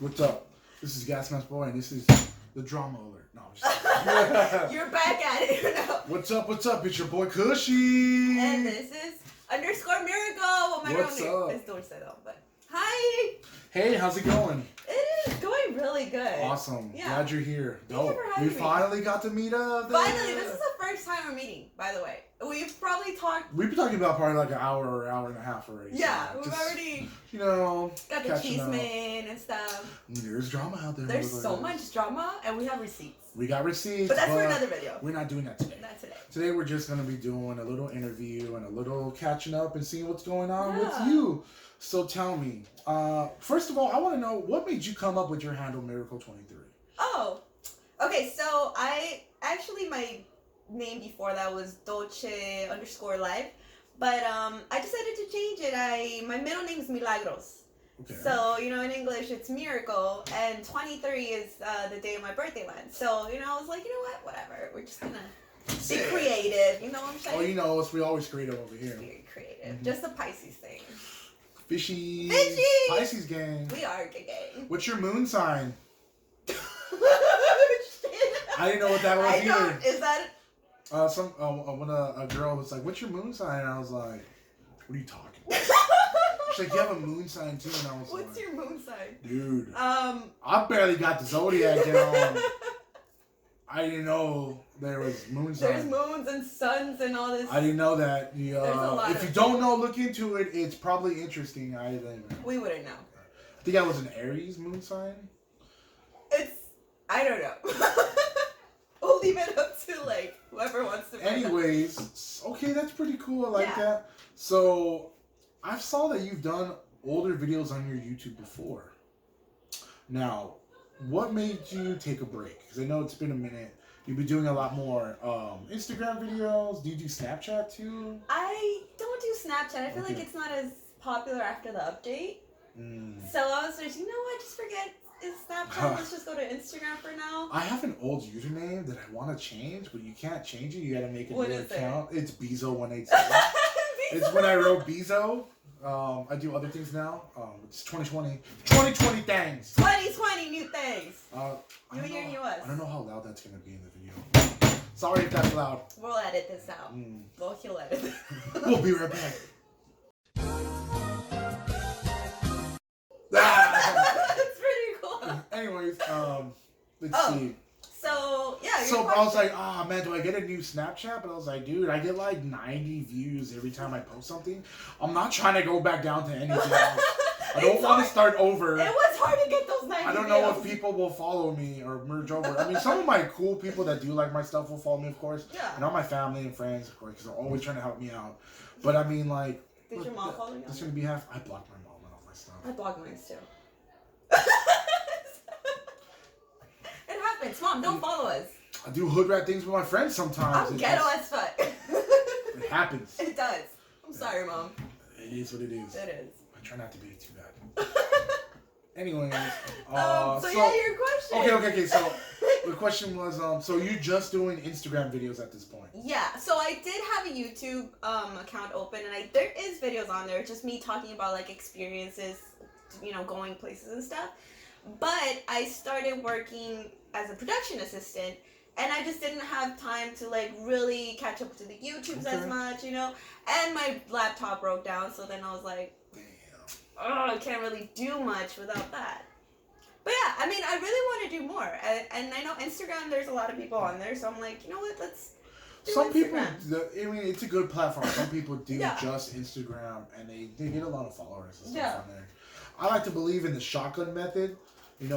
What's up? This is Gas Mask Boy, and this is the drama alert. No, I'm just You're back at it. No. What's up? What's up? It's your boy Kushie. And this is _ Miracle. Well, my What's real up? name is don't say that, but hi. Hey, how's it going? It is going really good. Awesome. Yeah. Glad you're here. Thank you for having we me. finally got to meet up. Finally, this is the first time we're meeting, by the way. We've probably talked. We've been talking about probably like an hour or hour and a half already. Yeah, so we've just, already got the cheese man and stuff. There's drama out there. There's so much drama, and we have receipts. We got receipts. But that's for another video. We're not doing that today. Not today. Today we're just going to be doing a little interview and a little catching up and seeing what's going on with Yeah. you. So tell me, first of all, I want to know what made you come up with your handle Miracle23? Oh, okay. So my name before that was Dolce_Life, but I decided to change it. My middle name is Milagros. Okay. So, in English it's Miracle, and 23 is the day of my birthday month. So, I was like, whatever. We're just gonna be creative. You know what I'm saying? Oh, you know us. We always creative over here. Very creative. Mhm. Just a Pisces thing. Fishy. Fishy! Pisces gang. We are gang. What's your moon sign? I didn't know what that was either. Is that... When a girl was like, "What's your moon sign?" And I was like, "What are you talking about?" She's like, "You have a moon sign too," and I was What's your moon sign? "Dude, I I barely got the zodiac down. I didn't know there was moon signs. There's moons and suns and all this. I didn't know that. There's a lot if of you don't know, look into it. It's probably interesting. I didn't know. We wouldn't know. I think I was an Aries moon sign. I don't know. We'll leave it up to whoever wants to. Anyways, okay, that's pretty cool. I like Yeah. that. So, I saw that you've done older videos on your YouTube before. Now, what made you take a break? Because I know it's been a minute. You've been doing a lot more Instagram videos. Do you do Snapchat too? I don't do Snapchat. I feel like it's not as popular after the update. So I was like, just forget Snapchat. Let's just go to Instagram for now. I have an old username that I want to change, but you can't change it. You got to make a What new is it? account. It's Bezo187. It's when I wrote Bezo. I do other things now. It's 2020. 2020 things. 2020 new things. New year, new us. I don't know how loud that's going to be in the video. Sorry if that's loud. We'll edit this out. Well, he'll edit this. We'll be right back. That's pretty cool. Anyways, let's see. So, yeah. So I was like, man, do I get a new Snapchat? But I was like, dude, I get like 90 views every time I post something. I'm not trying to go back down to anything else. I don't want to start over. It was hard to get those 90 I don't know if people will follow me or merge over. I mean, some of my cool people that do like my stuff will follow me, of course. Yeah. And all my family and friends, of course, because they're always trying to help me out. But I mean, like... Did your mom follow you? It's going to be half... I blocked my mom and all my stuff. I blocked mine too. It happens. Mom, don't follow us. I do hood rat things with my friends sometimes. I'm ghetto as fuck. It happens. It does. I'm sorry, Mom. It is what it is. It is. I try not to be too bad. Anyways. So yeah, your question. Okay. So the question was, so you're just doing Instagram videos at this point? Yeah. So I did have a YouTube account open, and there is videos on there, just me talking about experiences, going places and stuff. But I started working as a production assistant, and I just didn't have time to really catch up to the YouTubes as much, And my laptop broke down, so then I was like, I can't really do much without that. But yeah, I mean, I really want to do more. And I know Instagram, there's a lot of people on there, so I'm like, you know what, let's do Some Instagram. people, I mean, it's a good platform. Some people do just Instagram, and they get a lot of followers and stuff on there. I like to believe in the shotgun method.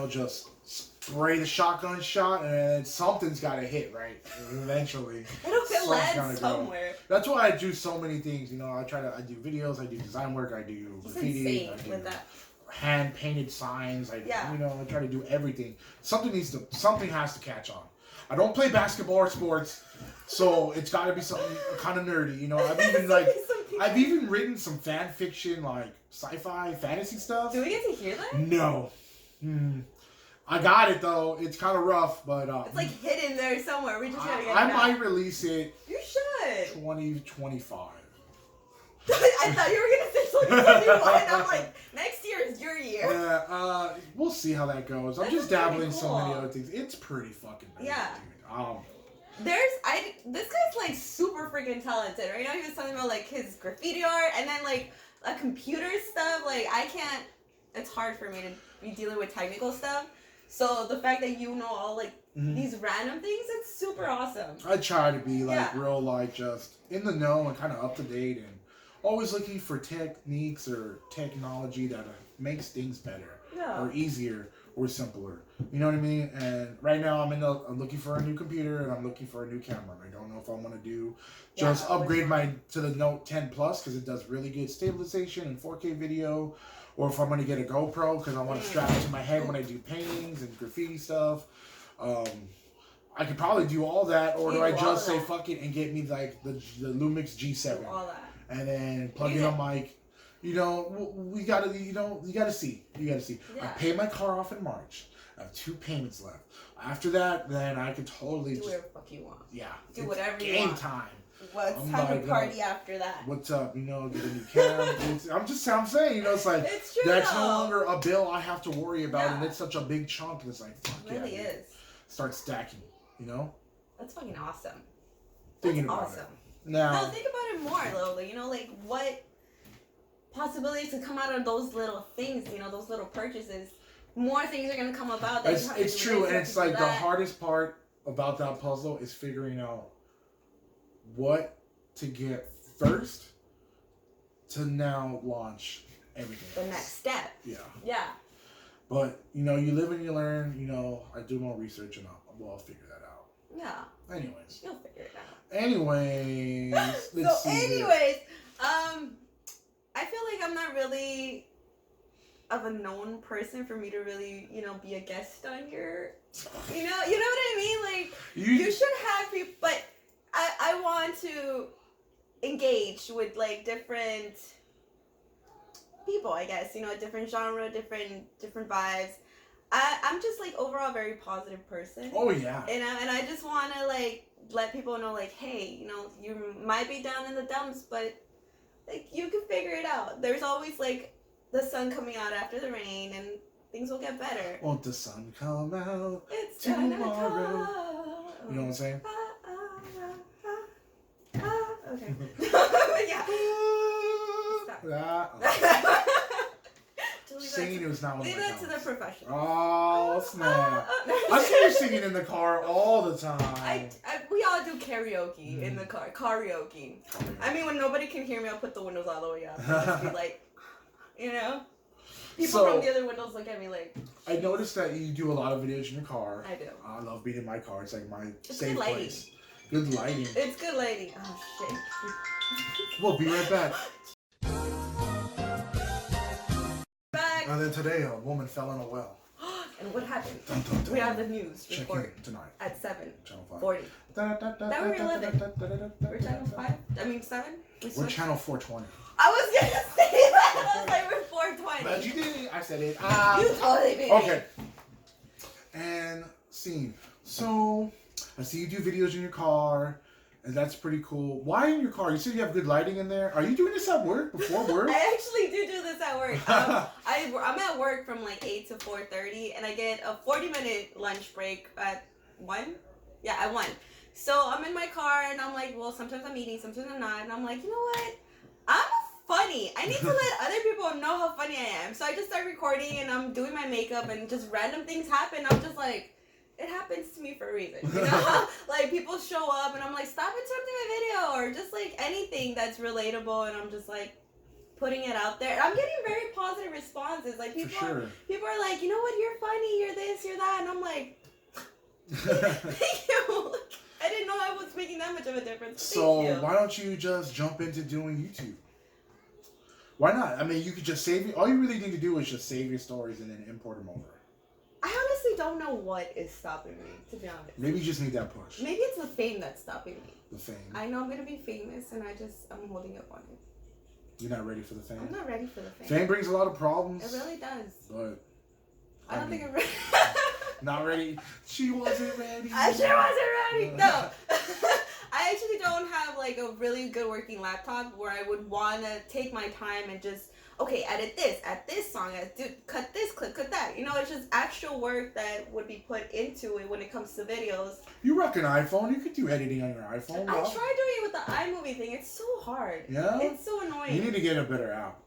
Just spray the shotgun shot, and something's got to hit, right? Eventually. It'll land somewhere. That's why I do so many things. I do videos, I do design work, I do graffiti, I do hand painted signs. I try to do everything. Something has to catch on. I don't play basketball or sports, so it's got to be something kind of nerdy. I've even written some fan fiction, sci-fi, fantasy stuff. Do we get to hear that? No. I got it though. It's kind of rough, but it's hidden there somewhere. We just gotta get it I out. might release it. You should. 2025. I thought you were gonna say 2021. I'm like, next year is your year. you. Yeah, we'll see how that goes. I'm just dabbling in so many other things. It's pretty fucking bad, dude. This guy's like super freaking talented. Right now he was talking about like his graffiti art and then like a computer stuff. Like I can't. It's hard for me to be dealing with technical stuff. So the fact that you know all like these random things, it's super awesome. I try to be like real, like just in the know and kind of up to date, and always looking for techniques or technology that makes things better or easier or simpler. You know what I mean? And right now I'm looking for a new computer and I'm looking for a new camera. I don't know if I want to do just upgrade to the Note 10 Plus because it does really good stabilization and 4K video, or if I'm going to get a GoPro because I want to strap it to my head when I do paintings and graffiti stuff. I could probably do all that, or do I just say fuck it and get me like the Lumix G7 and then plug in a mic? You know, we gotta, you gotta see. Yeah. I pay my car off in March. I have 2 payments left. After that, then I could totally do whatever the fuck you want. Yeah. Do whatever you want. Game time. What's time to party after that? What's up? Get a new camera. I'm saying, it's like it's true, that's no longer a bill I have to worry about, and it's such a big chunk. And it's like fuck it really is. Start stacking. That's fucking awesome. Thinking That's about awesome. it. Now, no, think about it more, though. Like what possibilities could come out of those little things, those little purchases. More things are going to come about. That it's true, and it's like the hardest part about that puzzle is figuring out what to get first to now launch everything the next step. Yeah. But, you live and you learn. I do more research and I'll figure that out. Yeah. Anyways. You'll figure it out. Anyways. I feel like I'm not really of a known person for me to really, be a guest on your, you know what I mean? Like, you should have people, but I want to engage with, like, different people, I guess, different genre, different vibes. I'm just, like, overall a very positive person. Oh, yeah. And I just want to, like, let people know, like, hey, you might be down in the dumps, but, like, you can figure it out. There's always, like, the sun coming out after the rain, and things will get better. Won't the sun come out it's tomorrow? You know what I'm saying? Okay. Yeah. Singing is not one of my talents. Leave that to the professionals. Oh, snap. I see you singing in the car all the time. We all do karaoke in the car. Karaoke. I mean, when nobody can hear me, I'll put the windows all the way up. And just be like, People from the other windows look at me like... I noticed that you do a lot of videos in your car. I do. I love being in my car. It's like my safe place. Good lighting. It's good lighting. Oh, shit. We'll be right back. Back. And then today, a woman fell in a well. And what happened? Dun, dun, dun. We have the news Check report in tonight. at 7. Channel 5. 40. That we're 11. We're channel 5? I mean 7? We're channel 420. I was gonna say that. I was like, we're 420. But you did. I said it. You totally did. Okay. And scene. So, I see you do videos in your car, and that's pretty cool. Why in your car? You said you have good lighting in there. Are you doing this at work, before work? I actually do this at work. I'm at work from like 8 to 4:30, and I get a 40-minute lunch break at 1. Yeah, at 1. So I'm in my car, and I'm like, well, sometimes I'm eating, sometimes I'm not. And I'm like, you know what? I'm funny. I need to let other people know how funny I am. So I just start recording, and I'm doing my makeup, and just random things happen. I'm just like, it happens to me for a reason, Like, people show up, and I'm like, stop interrupting my video, or just, like, anything that's relatable, and I'm just, like, putting it out there. I'm getting very positive responses. Like, people are like, you know what, you're funny, you're this, you're that, and I'm like, thank you. I didn't know I was making that much of a difference. So, why don't you just jump into doing YouTube? Why not? I mean, you could just save it. All you really need to do is just save your stories and then import them over. I honestly don't know what is stopping me, to be honest. Maybe you just need that push. Maybe it's the fame that's stopping me. The fame. I know I'm going to be famous, and I'm holding up on it. You're not ready for the fame? I'm not ready for the fame. Fame brings a lot of problems. It really does. But I don't think I'm ready. Not ready? She wasn't ready. I sure wasn't ready. No. I actually don't have like a really good working laptop where I would want to take my time and just okay, edit this, add this song, cut this clip, cut that. You know, it's just actual work that would be put into it when it comes to videos. You rock an iPhone. You could do editing on your iPhone. I tried doing it with the iMovie thing. It's so hard. Yeah? It's so annoying. You need to get a better app.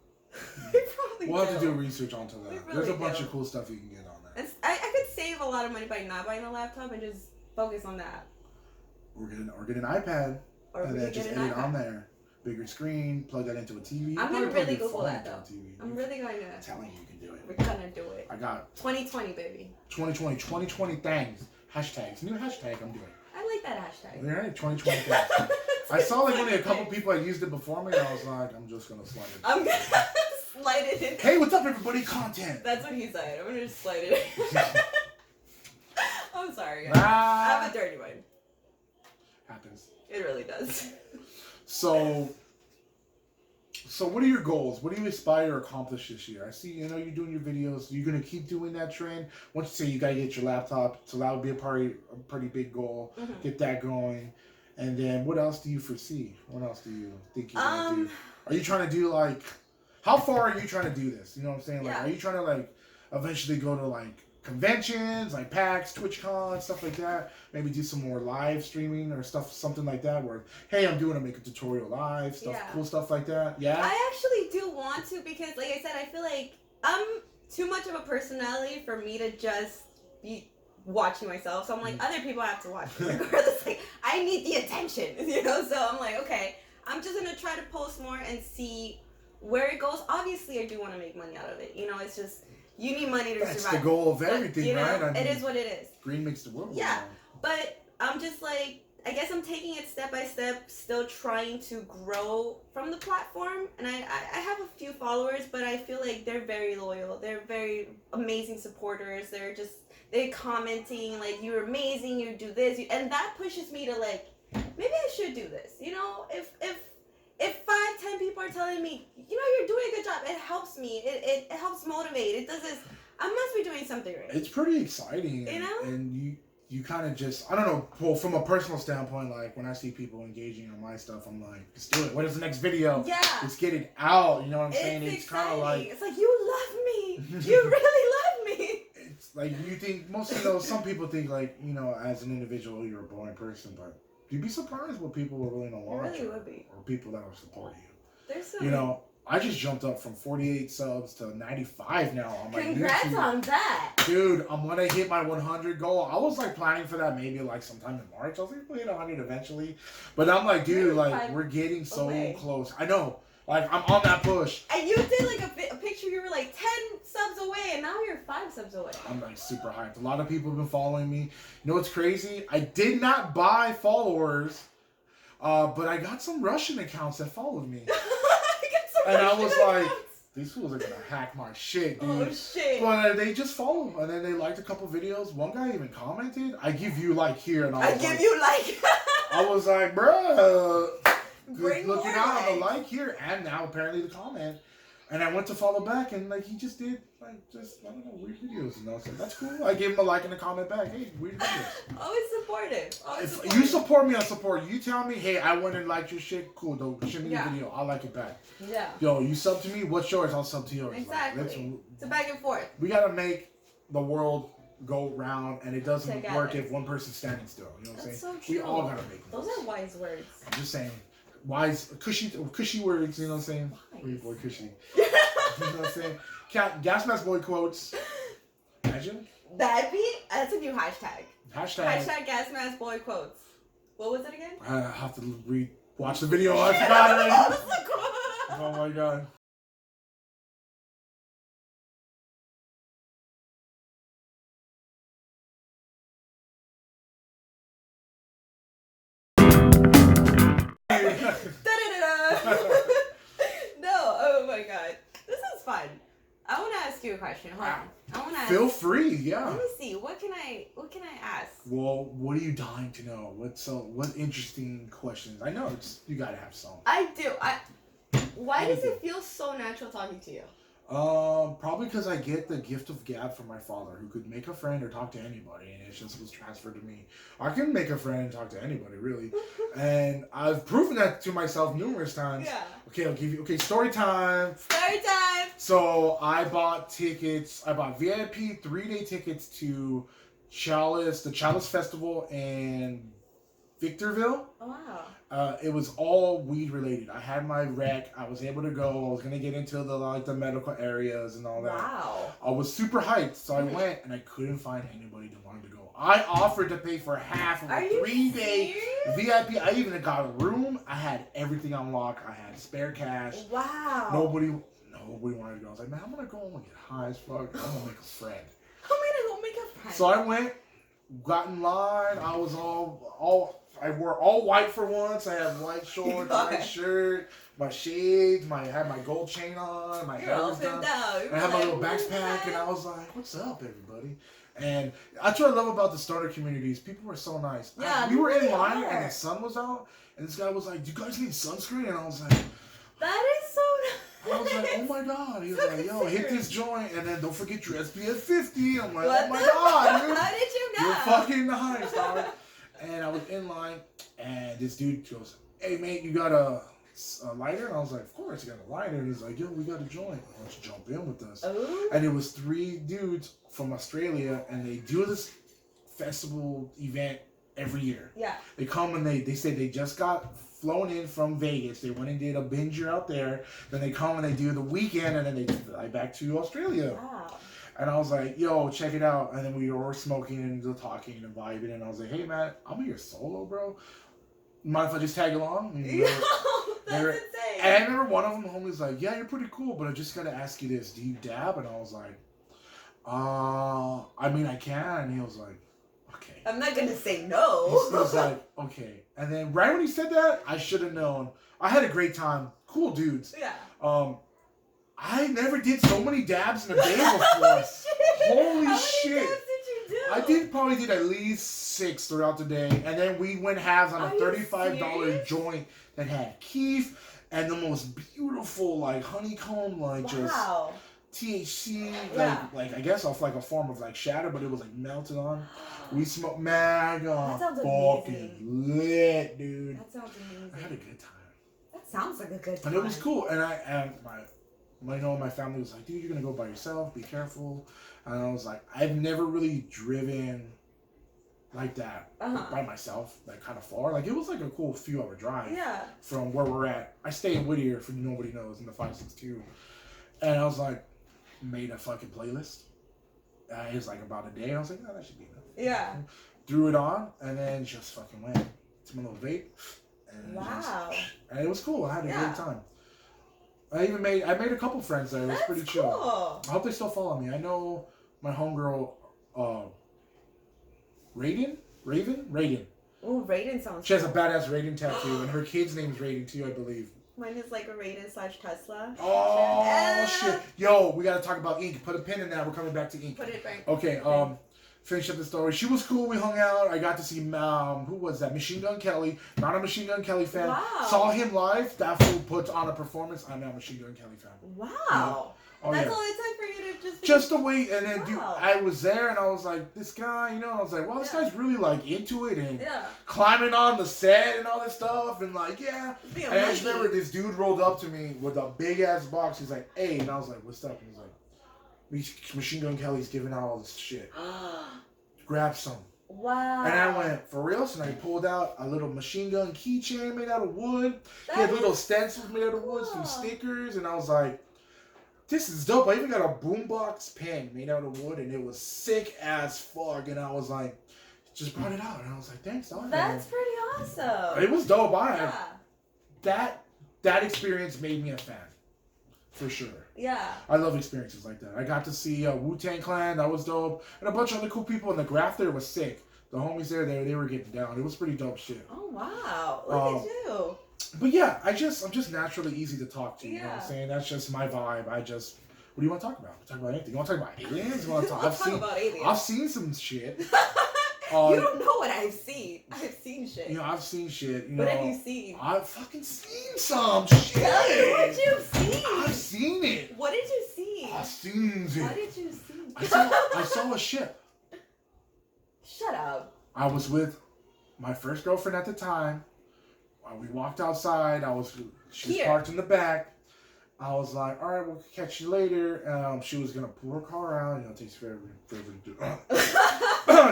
We'll have to do research onto that. Really There's a bunch of cool stuff you can get on there. I could save a lot of money by not buying a laptop and just focus on that. Or get an iPad. And then just edit on there. Bigger screen, plug that into a TV. I'm going to really Google that, though. I'm really going to. I'm telling you, you can do it. We're going to do it. I got 2020, baby. 2020 things. Hashtags. New hashtag I'm doing. I like that hashtag. All right, 2020 things. I saw like only a couple people had used it before me, and I was like, I'm just going to slide it. I'm going to slide it in. Hey, what's up, everybody? Content. That's what he said. I'm going to just slide it in. I'm sorry, guys. I have a dirty mind. Happens. It really does. So what are your goals? What do you aspire to accomplish this year? I see, you're doing your videos. You're going to keep doing that trend. Once you say you got to get your laptop, so that would be a pretty big goal. Mm-hmm. Get that going. And then what else do you foresee? What else do you think you're going to do? Are you trying to do, like, how far are you trying to do this? You know what I'm saying? Like, are you trying to, like, eventually go to, like, conventions, like PAX, TwitchCon, stuff like that? Maybe do some more live streaming or something like that where, hey, I'm doing a make a tutorial live, cool stuff like that. Yeah? I actually do want to because, like I said, I feel like I'm too much of a personality for me to just be watching myself. So I'm like, other people have to watch me regardless. Like, I need the attention, So I'm like, okay, I'm just going to try to post more and see where it goes. Obviously, I do want to make money out of it. It's just... You need money to survive. That's the goal of everything, right? I mean, it is what it is. Green makes the world. Yeah, but I'm just like, I guess I'm taking it step by step, still trying to grow from the platform. And I have a few followers, but I feel like they're very loyal. They're very amazing supporters. They're commenting, like, you're amazing, you do this. And that pushes me to, like, maybe I should do this. If 5-10 people are telling me, you're doing a good job, it helps me. It helps motivate. It does this. I must be doing something right. It's pretty exciting. And you kind of just, I don't know, well, from a personal standpoint, like when I see people engaging on my stuff, I'm like, let's do it. What is the next video? Yeah. Let's get it out. You know what I'm saying? It's kind of like. It's like, you love me. You really love me. It's like you think, some people think like, as an individual, you're a boring person, but you'd be surprised what people are willing to watch. Really would be. Or people that will support you. There's so I just jumped up from 48 subs to 95 now on my Congrats YouTube. on that. Dude, I'm going to hit my 100 goal. I was like planning for that maybe like sometime in March. I was like, we'll hit 100 eventually. But I'm like, dude, like we're getting so close. I know. Like, I'm on that push. And you did like a picture, you were like 10 subs away, and now you're 5 subs away. I'm like super hyped. A lot of people have been following me. You know what's crazy? I did not buy followers, but I got some Russian accounts that followed me. And I was like, these fools are going to hack my shit, dude. Oh, shit. But they just follow. And then they liked a couple videos. One guy even commented, I give you like here. And I give you like. I was like, bruh. Looking out on the like here. And now apparently the comment. And I went to follow back. And like he just did I don't know, weird videos. So that's cool. I gave him a like and a comment back. Hey, weird videos. Always supportive. If you support me, I support you. You tell me, hey, I went and liked your shit. Cool, though. Send me the video. I'll like it back. Yeah. Yo, you sub to me. What's yours? I'll sub to yours. Exactly. It's a back and forth. We gotta make the world go round, and it doesn't work if one person's standing still. You know what I'm saying? So true. We all gotta make those are wise words. I'm just saying, wise, cushy words. You know what I'm saying? Boy, cushy. You know what I'm saying? Gas mask boy quotes. Imagine. That's a new hashtag. Hashtag gas mask boy quotes. What was it again? I have to watch the video. I forgot already. Oh my god. No, oh my god. This is fun. I want to ask you a question. Hold on. I want to Feel free, yeah. Let me see. What can I ask? Well, what are you dying to know? What interesting questions? I know you gotta have some. I do. Why does it feel so natural talking to you? Probably because I get the gift of gab from my father, who could make a friend or talk to anybody, and it just was transferred to me. I can make a friend and talk to anybody, really, and I've proven that to myself numerous times. Yeah. Okay, I'll give you. Okay, story time. Story time. So I bought tickets. I bought VIP 3-day tickets to the Chalice Festival in Victorville. Oh, wow. It was all weed related. I had my rec. I was able to go. I was gonna get into the medical areas and all that. Wow. I was super hyped, so I went and I couldn't find anybody that wanted to go. I offered to pay for half of a 3-day VIP. I even got a room. I had everything on lock. I had spare cash. Wow. Nobody wanted to go. I was like, man, I'm gonna go and get high as fuck. I'm gonna make a friend. I'm gonna go make a friend. So I went, got in line. I was I wore all white for once. I had white shorts, white shirt, my shades, I had my gold chain on, my hair was done. I had my little backpack, and I was like, what's up, everybody? And that's what I love about the starter communities. People were so nice. Yeah, we were in line, and the sun was out, and this guy was like, do you guys need sunscreen? And I was like, that is so nice. I was like, oh my god. He was like, yo, hit this joint, and then don't forget your SPF 50. I'm like, what oh my god, dude. How did you know? You're fucking nice, dog. And I was in line, and this dude goes, hey, mate, you got a lighter? And I was like, of course, you got a lighter. And he's like, yo, we got a joint. Why don't you jump in with us? Ooh. And it was 3 dudes from Australia, and they do this festival event every year. Yeah. They come, and they say they just got flown in from Vegas. They went and did a binger out there. Then they come, and they do the weekend, and then they fly back to Australia. Wow. And I was like, yo, check it out. And then we were smoking and talking and vibing. And I was like, hey, man, I'm here solo, bro. Mind if I just tag along? And Yo, that's insane. And I remember one of them, homie, was like, yeah, you're pretty cool, but I just got to ask you this. Do you dab? And I was like, I mean, I can. And he was like, okay. I'm not going to say no. He was like, okay. And then right when he said that, I should have known. I had a great time. Cool dudes. Yeah. I never did so many dabs in a day before. Holy How shit. many dabs did you do? Probably did at least 6 throughout the day. And then we went halves on a $35 joint that had keef and the most beautiful, like, honeycomb, like, just THC, like I guess off like a form of like shatter, but it was like melted on. We smoked That sounds fucking lit, dude. That sounds amazing. I had a good time. That sounds like a good time. And it was cool. And my family was like, dude, you're gonna go by yourself, be careful. And I was like, I've never really driven like that by myself, like kind of far. Like it was like a cool few hour drive from where we're at. I stay in Whittier, for nobody knows, in the 562. And I was like, made a fucking playlist. It was like about a day. I was like, oh, that should be enough. Yeah. Threw it on and then just fucking went to my little vape. And and it was cool. I had a great time. I made a couple friends there. It was pretty chill. Cool. I hope they still follow me. I know my homegirl, Raiden. Oh, Raiden sounds. She has a badass Raiden tattoo, and her kid's name is Raiden too, I believe. Mine is like a Raiden/Tesla. Oh shit! Yo, we gotta talk about ink. Put a pin in that. We're coming back to ink. Put it back. Okay. Finish up the story. She was cool. We hung out. I got to see who was that? Machine Gun Kelly. Not a Machine Gun Kelly fan. Wow. Saw him live. That fool put on a performance. I'm now a Machine Gun Kelly fan. Wow. Yeah. Oh, that's all it took for you to just to wait. And then dude, I was there and I was like, this guy, you know, I was like, wow, this guy's really like into it and climbing on the set and all this stuff and like, and I just remember this dude rolled up to me with a big ass box. He's like, hey, and I was like, what's up? And he's like, Machine Gun Kelly's giving out all this shit. Grab some. Wow. And I went, for real? So I pulled out a little machine gun keychain made out of wood. He had little stencils made out of wood, some stickers, and I was like, this is dope. I even got a boombox pen made out of wood, and it was sick as fuck. And I was like, just brought it out, and I was like, thanks, dog. That's pretty awesome. It was dope. That experience made me a fan, for sure. Yeah. I love experiences like that. I got to see Wu-Tang Clan. That was dope. And a bunch of other cool people. And the graph there was sick. The homies there, they were getting down. It was pretty dope shit. Oh, wow. Look at you. But yeah, I'm just naturally easy to talk to. You know what I'm saying? That's just my vibe. What do you want to talk about? Talk about anything. You want to talk about aliens? You want to talk about aliens. I've seen some shit. You don't know what I've seen. I've seen shit. You know, I've seen shit. What have you seen? I've fucking seen some shit. Tell me what you've seen. I've seen it. What did you see? seen it. What did you see? I saw a ship. Shut up. I was with my first girlfriend at the time. We walked outside. She was parked in the back. I was like, all right, we'll catch you later. She was going to pull her car out. It takes forever to do.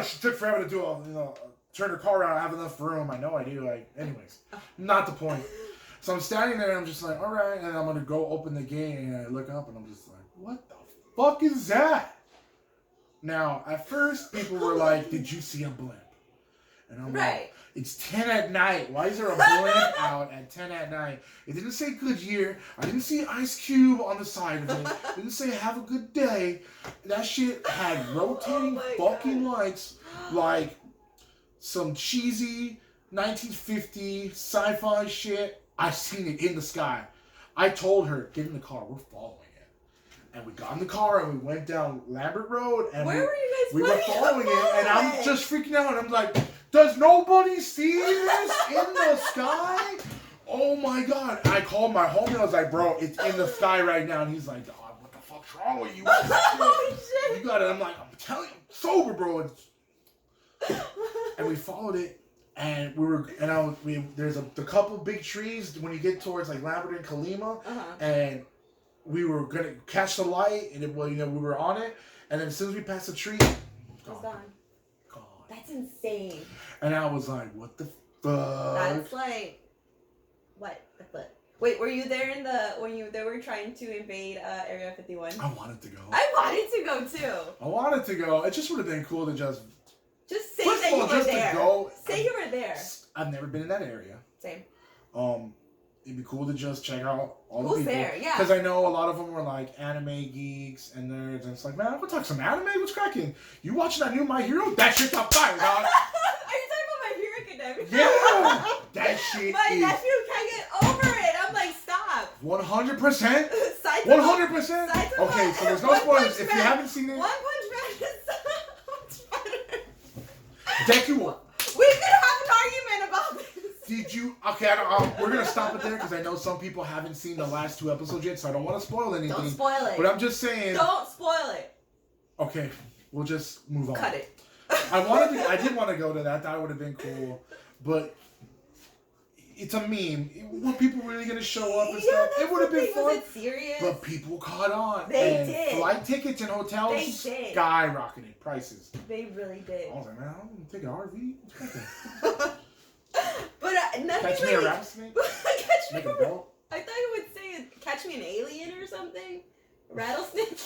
She took forever to do turn her car around. I have enough room. I know I do. Anyways, not the point. So I'm standing there and I'm just like, all right. And I'm going to go open the gate and I look up and I'm just like, what the fuck is that? Now, at first, people were like, did you see a blimp? And I'm like, it's 10 at night. Why is there a blimp out at 10 at night? It didn't say Goodyear. I didn't see Ice Cube on the side of it. It didn't say have a good day. That shit had rotating fucking lights like some cheesy 1950 sci-fi shit. I seen it in the sky. I told her, get in the car. We're following it. And we got in the car and we went down Lambert Road. And where were you guys? We were following it. And I'm just freaking out. And I'm like, does nobody see this in the sky? Oh my God. I called my homie. I was like, bro, it's in the sky right now. And he's like, dog, what the fuck's wrong with you? Holy shit. You got it. I'm like, I'm telling you, I'm sober, bro. And we followed it. And there's the couple big trees when you get towards like Lambert and Kalima. And we were going to catch the light. And we were on it. And then as soon as we passed the tree, it's gone. That's insane. And I was like, what the fuck? That's like, what the fuck? Wait, were you there when they were trying to invade Area 51? I wanted to go. I wanted to go too. I wanted to go. It just would have been cool to just say that you were there. Say you were there. I've never been in that area. Same. It'd be cool to just check out all the Who's people. there? Yeah. Because I know a lot of them were like anime geeks and nerds, and it's like, man, I'm gonna talk some anime. What's cracking? You watching that new My Hero? That shit's on fire, dog. Are you talking about My Hero Academia? Yeah. That shit. My nephew can't get over it. I'm like, stop. 100%. 100%. Okay, so there's no spoilers. If you haven't seen it, One Punch Man is so much better. Deku. We could have an argument about this. Did you? Okay, we're gonna stop it there because I know some people haven't seen the last 2 episodes yet, so I don't want to spoil anything. Don't spoil it. But I'm just saying. Don't spoil it. Okay, we'll just move on. Cut it. I did want to go to that. That would have been cool, but it's a meme. Were people really gonna show up and stuff? It would have been fun. Was it serious? But people caught on. They did. Flight tickets and hotels skyrocketed prices. They really did. I was like, man, I'm gonna take an RV. But nothing catch me a rattlesnake. Catch me a belt. I thought you would say catch me an alien or something. Rattlesnake.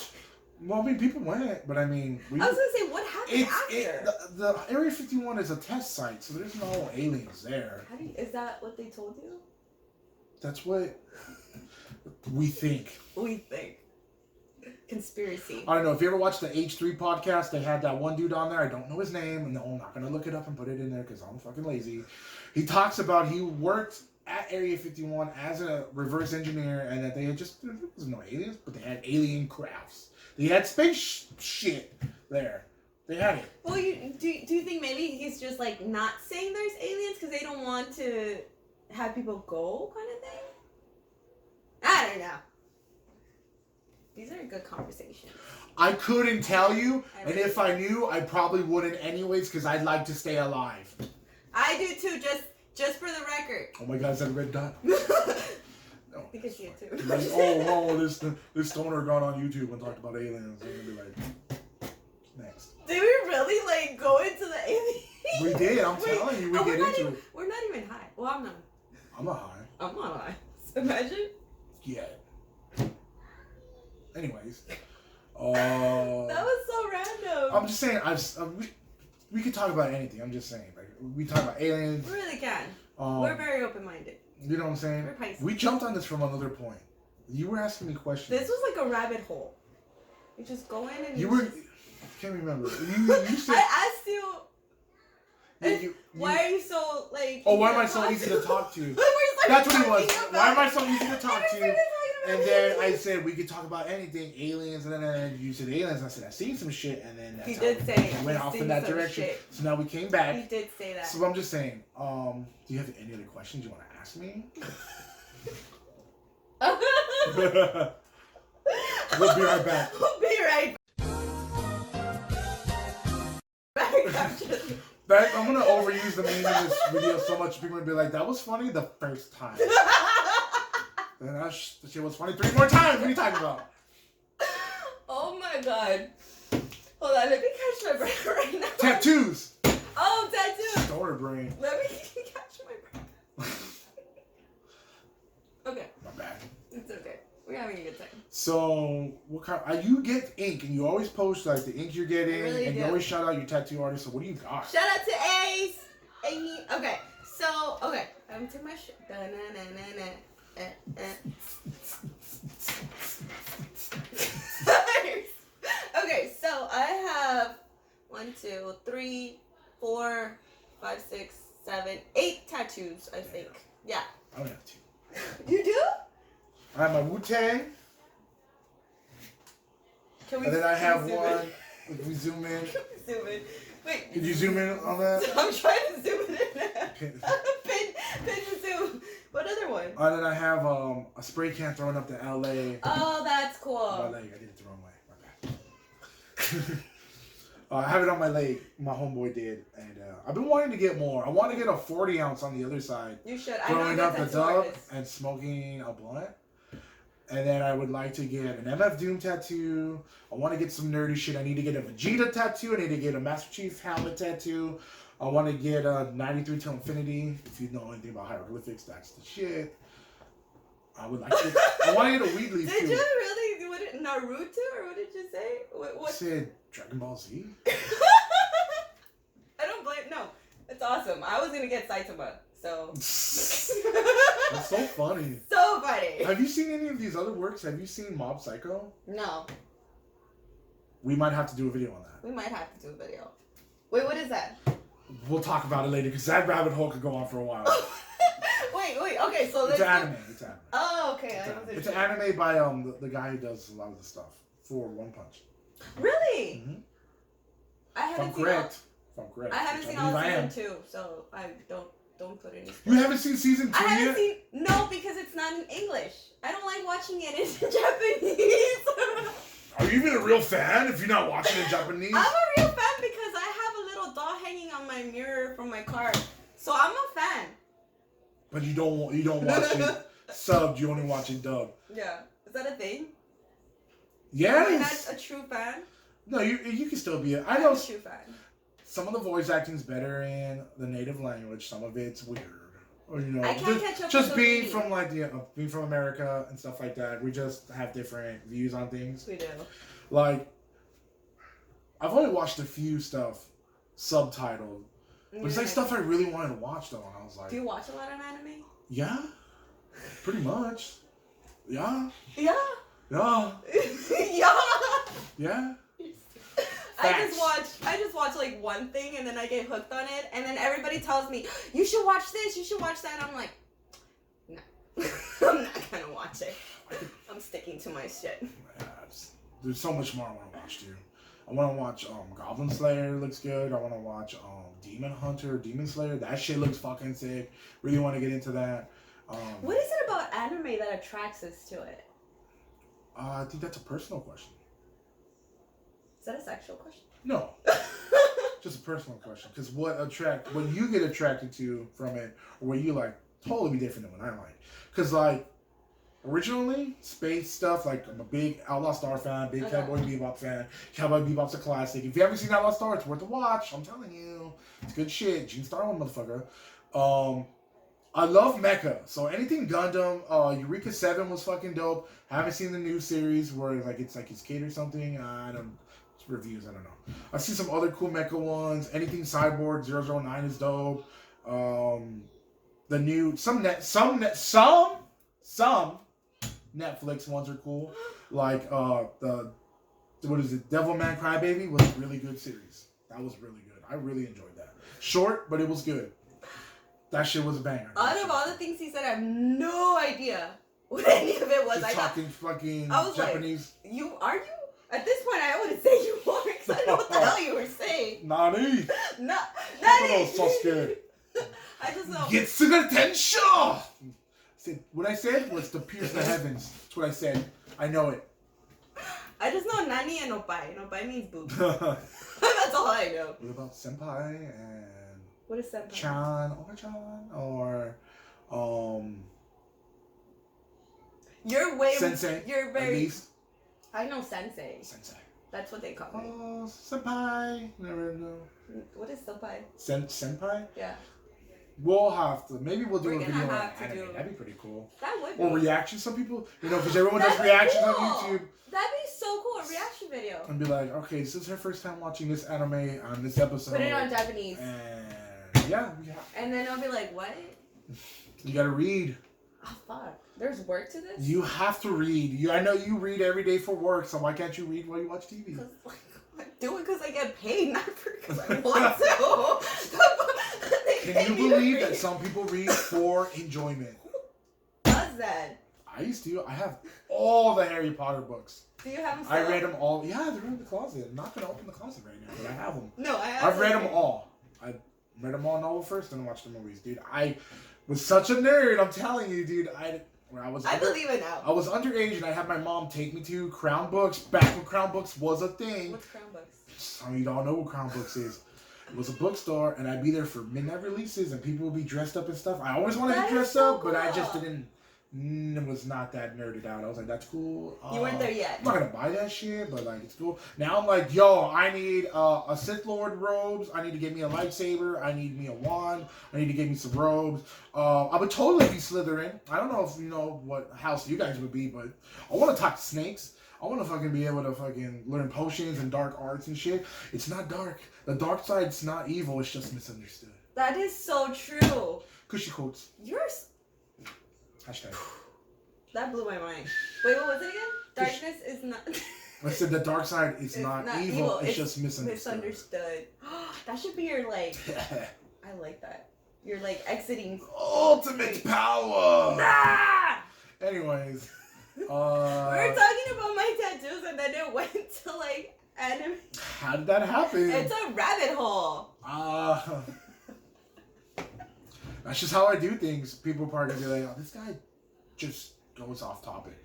Well, I mean, people went, but I mean, I was gonna say, what happened after? The Area 51 is a test site, so there's no aliens there. Is that what they told you? That's what we think. We think. Conspiracy. I don't know if you ever watched the H3 podcast. They had that one dude on there. I don't know his name, and I'm not gonna look it up and put it in there because I'm fucking lazy. He talks about he worked at Area 51 as a reverse engineer, and that they had there was no aliens, but they had alien crafts. They had space shit there. They had it. Well, do you think maybe he's just like not saying there's aliens because they don't want to have people go kind of thing? I don't know. These are good conversations. I couldn't tell you, and if I knew, I probably wouldn't anyways because I'd like to stay alive. I do too, just for the record. Oh my God, is that a red dot? No, I think it's you too. Like, this stoner got on YouTube and talked about aliens. I'm gonna be like, next. Did we really like go into the aliens? We did. I'm telling you, we get into it. We're not even high. Well, I'm not. I'm not high. I'm not high. Imagine. Yeah. Anyways. That was so random. I'm just saying. We could talk about anything. I'm just saying. Like we talk about aliens. We really can. We're very open-minded. You know what I'm saying? We're Pisces. We jumped on this from another point. You were asking me questions. This was like a rabbit hole. You just go in and can't remember. You said. I asked you. Why are you so like? Oh, why am I so easy to talk to? That's what it was. Why am I so easy to talk to? And then I said we could talk about anything, aliens, and then you said aliens. I said I've seen some shit, and then he did say we went off in that direction. Shit. So now we came back. He did say that. So I'm just saying. Do you have any other questions you want to ask me? We'll be right back. We'll be right back. I'm gonna overuse the meme in this video so much people will be like, that was funny the first time. And that shit was funny 3 more times. What are you talking about? Oh my god. Hold on, let me catch my breath right now. Tattoos. Oh, tattoos. Story brain. Let me catch my breath. Okay. My bad. It's okay. We're having a good time. So, what kind? You get ink, and you always post like the ink you're getting, really and do. you always shout out your tattoo artist. So, what do you got? Shout out to Ace. Okay. So, okay. I'm gonna take my shit. Okay, so I have 1, 2, 3, 4, 5, 6, 7, 8 tattoos, I think. Yeah. I only have 2. You do? I have my Wu-Tang. And then I have one. If we zoom in. Zoom in. Wait. Did you zoom in on that? I'm trying to zoom in. Pin to zoom. What other one? And then I have a spray can thrown up to LA. Oh, that's cool. My leg. I did it the wrong way. My bad. I have it on my leg. My homeboy did, and I've been wanting to get more. I want to get a 40 ounce on the other side. You should. Throwing up the dub and smoking a blunt. And then I would like to get an MF Doom tattoo. I want to get some nerdy shit. I need to get a Vegeta tattoo. I need to get a Master Chief helmet tattoo. I want to get a 93 to Infinity. If you know anything about hieroglyphics, that's the shit. I would like to. I want to get a weed leaf too. Did you really? What did Naruto or what did you say? What? I said Dragon Ball Z. I don't blame. No, it's awesome. I was gonna get Saitama. So. That's so funny. So funny. Have you seen any of these other works? Have you seen Mob Psycho? No. We might have to do a video on that. We might have to do a video. Wait, what is that? We'll talk about it later because that rabbit hole could go on for a while. wait. Okay, so it's anime. It's anime. Oh, okay. It's an anime by the guy who does a lot of the stuff for One Punch. Really? Mm-hmm. I haven't If seen. I'm correct. I haven't seen all season 2, so I don't put any. You haven't seen season 2 I haven't yet? seen. No, because it's not in English. I don't like watching it in Japanese. Are you even a real fan if you're not watching in Japanese? I'm a real fan because I have a little doll hanging on my mirror from my car, so I'm a fan. But you don't watch it subbed. You only watch it dubbed. Yeah, is that a thing? Yes. Am I not a true fan? No, you can still be. I I'm know a true fan. some of the voice acting's better in the native language. Some of it's weird, or I can't catch up just with being the from being from America and stuff like that. We just have different views on things. We do. Like, I've only watched a few stuff subtitled, but it's like stuff I really wanted to watch though, and I was like, do you watch a lot of anime? Yeah, pretty much. Yeah. Yeah. Yeah. Yeah. Yeah. I just watch like one thing and then I get hooked on it and then everybody tells me, you should watch this, you should watch that. I'm like, no. I'm not gonna watch it. I'm sticking to my shit. Yeah, there's so much more I want to watch too. I want to watch Goblin Slayer, looks good. I want to watch Demon Hunter, Demon Slayer. That shit looks fucking sick. Really want to get into that. What is it about anime that attracts us to it? I think that's a personal question. Is that a sexual question? No. Just a personal question. Because what you get attracted to from it, or what you like, totally be different than what I like. Because like, originally, space stuff, like I'm a big Outlaw Star fan, big Cowboy Bebop fan. Cowboy Bebop's a classic. If you haven't seen Outlaw Star, it's worth a watch. I'm telling you. It's good shit. Gene Starman, motherfucker. I love mecha, so anything Gundam, Eureka 7 was fucking dope. Haven't seen the new series where it's his kid or something. It's reviews, I don't know. I've seen some other cool mecha ones. Anything Cyborg 009 is dope. The new some Netflix ones are cool. Like Devilman Crybaby was a really good series. That was really good. I really enjoyed that. Short, but it was good. That shit was a banger. Out of all the things he said, I have no idea what any of it was. Just talking fucking Japanese. Like, are you? At this point, I want to say you are because I don't know what the hell you were saying. Nani? Nani? I was so scared. I just know. Getsuga Tensho! What I said was to pierce the heavens. That's what I said. I know it. I just know nani and opai. And opai means boob. That's all I know. What about senpai and what is senpai? Chan or You're way sensei. You're very. At least. I know sensei. Sensei. That's what they call me. Oh, senpai. Never know. What is senpai? Senpai? Yeah. We'll have to. Maybe we'll do We're a video on have to anime. do- That'd be pretty cool. That would be. Or reactions. Some people, because everyone That'd does be reactions cool. on YouTube. That'd be so cool. A reaction video. And be like, okay, this is her first time watching this anime on this episode. Put it on Japanese. And yeah. And then I'll be like, what? You gotta read. Oh, fuck. There's work to this? You have to read. I know you read every day for work, so why can't you read while you watch TV? I do it because I get paid, not because I want to. Can you believe that some people read for enjoyment? Who does that? I used to. I have all the Harry Potter books. Do you have them still? I read them all. Yeah, they're in the closet. I'm not going to open the closet right now, but I have them. No, I have I've read them all. I read them all novel first, then watched the movies. Dude, I was such a nerd. I'm telling you, dude. I believe it now. I was underage, and I had my mom take me to Crown Books back when Crown Books was a thing. What's Crown Books? Some of you don't know what Crown Books is. It was a bookstore, and I'd be there for midnight releases, and people would be dressed up and stuff. I always wanted to dress up, but I just didn't. Was not that nerded out. I was like, that's cool. You weren't there yet. I'm not gonna buy that shit, but like, it's cool. Now I'm like, yo, I need a Sith Lord robes. I need to get me a lightsaber. I need me a wand. I need to get me some robes. I would totally be Slytherin. I don't know if you know what house you guys would be, but I want to talk to snakes. I want to fucking be able to fucking learn potions and dark arts and shit. It's not dark. The dark side's not evil. It's just misunderstood. That is so true. Kushie quotes. Hashtag. That blew my mind. Wait, what was it again? Darkness is not. I said the dark side is not evil. It's just misunderstood. That should be your like. I like that. You're like exiting. Ultimate power. Nah! Anyways. We were talking about my tattoos and then it went to like anime. How did that happen? It's a rabbit hole. That's just how I do things. People are probably gonna be like, oh, this guy just goes off topic.